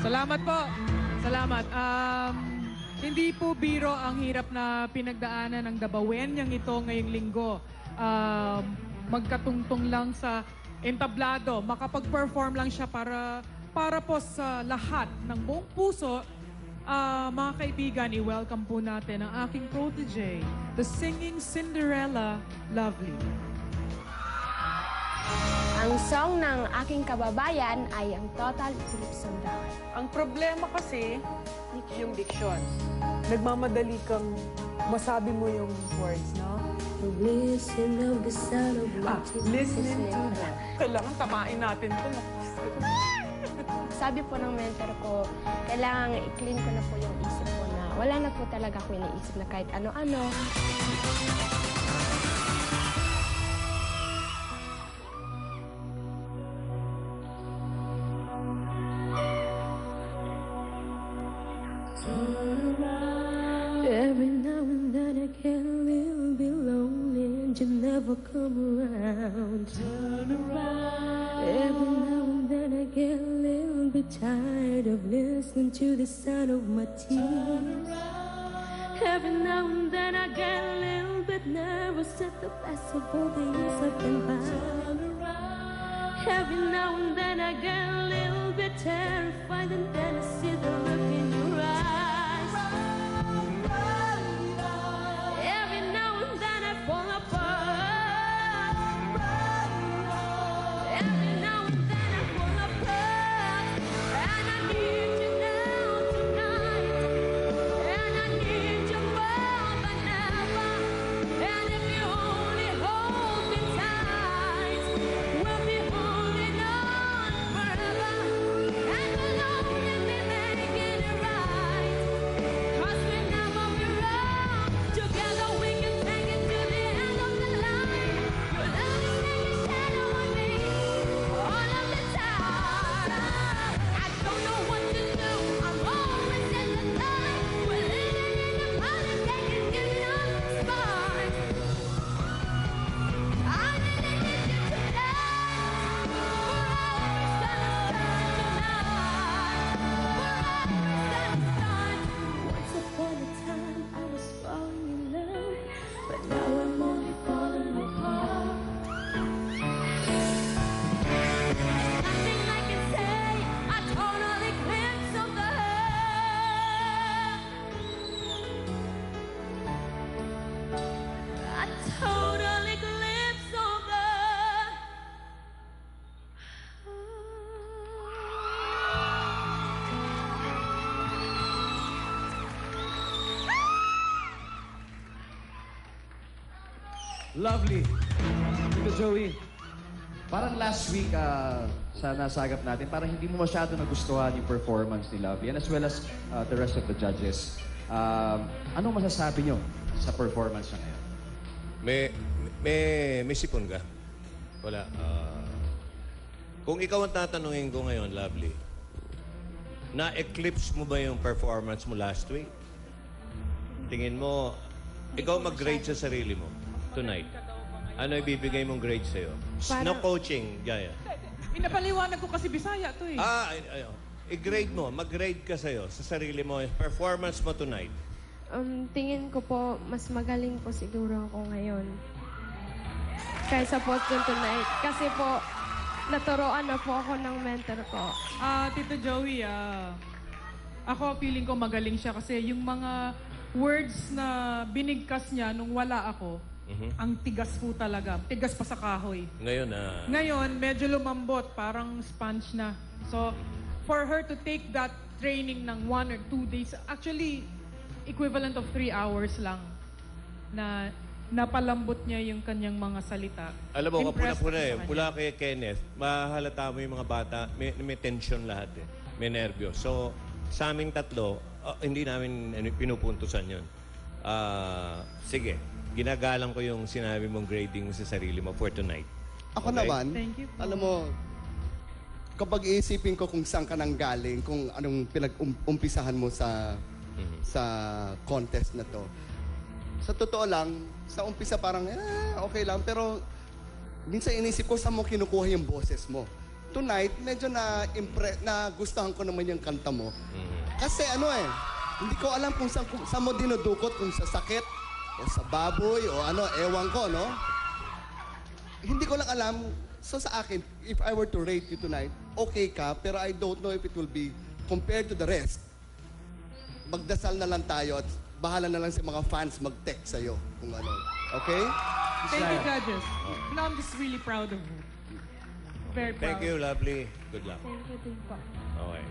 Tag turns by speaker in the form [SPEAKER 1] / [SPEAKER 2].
[SPEAKER 1] Salamat po. Salamat. Hindi po biro ang hirap na pinagdaanan ng Dabawin yang ito ngayong linggo. Magkatungtong lang sa entablado, makapag-perform lang siya para po sa lahat ng buong puso. Mga kaibigan, i-welcome po natin ang aking protege, the singing Cinderella, Lovely.
[SPEAKER 2] Ang song ng aking kababayan ay ang Total Eclipse of the Heart.
[SPEAKER 3] Ang problema kasi, yung diction. Nagmamadali kang masabi mo yung words, no?
[SPEAKER 2] Listen of the sound of
[SPEAKER 3] Listening to that. Kailangan tamain natin ito.
[SPEAKER 2] Sabi po ng mentor ko, kailangan i-clean ko na po yung isip ko na wala na po talaga ako iniisip na kahit ano-ano. Every now and then I get a little bit lonely and you never come around. Turn around. Every now and then I get a little bit tired of listening to the sound of my tears. Every now and then I get a little bit nervous at the best of all the years I've been by. Every now and then I get a little bit terrified and then I see the look in your eyes. Every now and then I fall apart. Every now and then I fall apart. And I need you now tonight. And I need you more than ever. And if you only hold me tight, we'll be holding on forever. And we'll only be making it right. 'Cause we never be wrong. Together we can take it to the end of the line. Your love is like a shadow on me all of the time. I don't know what to do. I'm always in the dark. We're living in the past, taking you on the spot. I really need you tonight. We're always gonna start tonight. We're always gonna start. Once upon a time I was falling in love, but now I'm only falling apart. Nothing I can say, a total eclipse of the heart. A total eclipse of the
[SPEAKER 4] Lovely. Tito Joey, parang last week sa nasagap natin, parang hindi mo masyado nagustuhan yung performance ni Lovely and as well as the rest of the judges. Anong masasabi nyo sa performance niya ngayon?
[SPEAKER 5] May sipon ka? Wala. Kung ikaw ang tatanungin ko ngayon, Lovely, na-eclipse mo ba yung performance mo last week? Tingin mo, ikaw mag-grade sa sarili mo tonight. Ano ibibigay mong grade sa'yo? No coaching, Jaya.
[SPEAKER 1] Pinapaliwanag ko kasi Bisaya to eh.
[SPEAKER 5] I-grade mo, mag-grade ka sa'yo, sa sarili mo, performance mo tonight.
[SPEAKER 2] Tingin ko po, mas magaling po siguro ako ngayon. Kaysa po tonight. Kasi po, naturoan na po ako ng mentor ko.
[SPEAKER 1] Tito Joey, ako feeling ko magaling siya kasi yung mga words na binigkas niya nung wala ako, ang tigas po talaga. Tigas pa sa kahoy. Ngayon, medyo lumambot. Parang sponge na. So, for her to take that training ng 1 or 2 days, actually, equivalent of 3 hours lang na napalambot niya yung kanyang mga salita.
[SPEAKER 5] Alam mo,
[SPEAKER 1] Impressed
[SPEAKER 5] kapula-pula
[SPEAKER 1] ako
[SPEAKER 5] eh.
[SPEAKER 1] sa
[SPEAKER 5] Pula kay Kenneth, mahalata mo yung mga bata, may tension lahat eh. May nervyo. So, sa aming tatlo, hindi namin pinupuntusan yun. Sige, ginagalang ko yung sinabi mong grading sa sarili mo for tonight.
[SPEAKER 6] Ako
[SPEAKER 5] Okay?
[SPEAKER 6] naman,
[SPEAKER 1] Thank you po.
[SPEAKER 6] alam mo, kapag iisipin ko kung saan ka nang galing, kung anong pinag-umpisahan mo sa contest na to, sa totoo lang, sa umpisa parang, okay lang, pero minsan inisip ko saan mo kinukuha yung boses mo. tonight, medyo na gustuhan ko naman yung kanta mo. Kasi hindi ko alam kung saan mo dinudukot, kung sa sakit, o sa baboy, o ewan ko, no? Hindi ko lang alam. So sa akin, if I were to rate you tonight, okay ka, pero I don't know if it will be compared to the rest. Magdasal na lang tayo at bahala na lang sa mga fans mag-text sa'yo kung ano. Okay?
[SPEAKER 1] Thank you, judges. Now I'm just really proud of you. Very proud.
[SPEAKER 5] Thank you, lovely. Good luck.
[SPEAKER 2] Thank you din po.
[SPEAKER 5] Okay.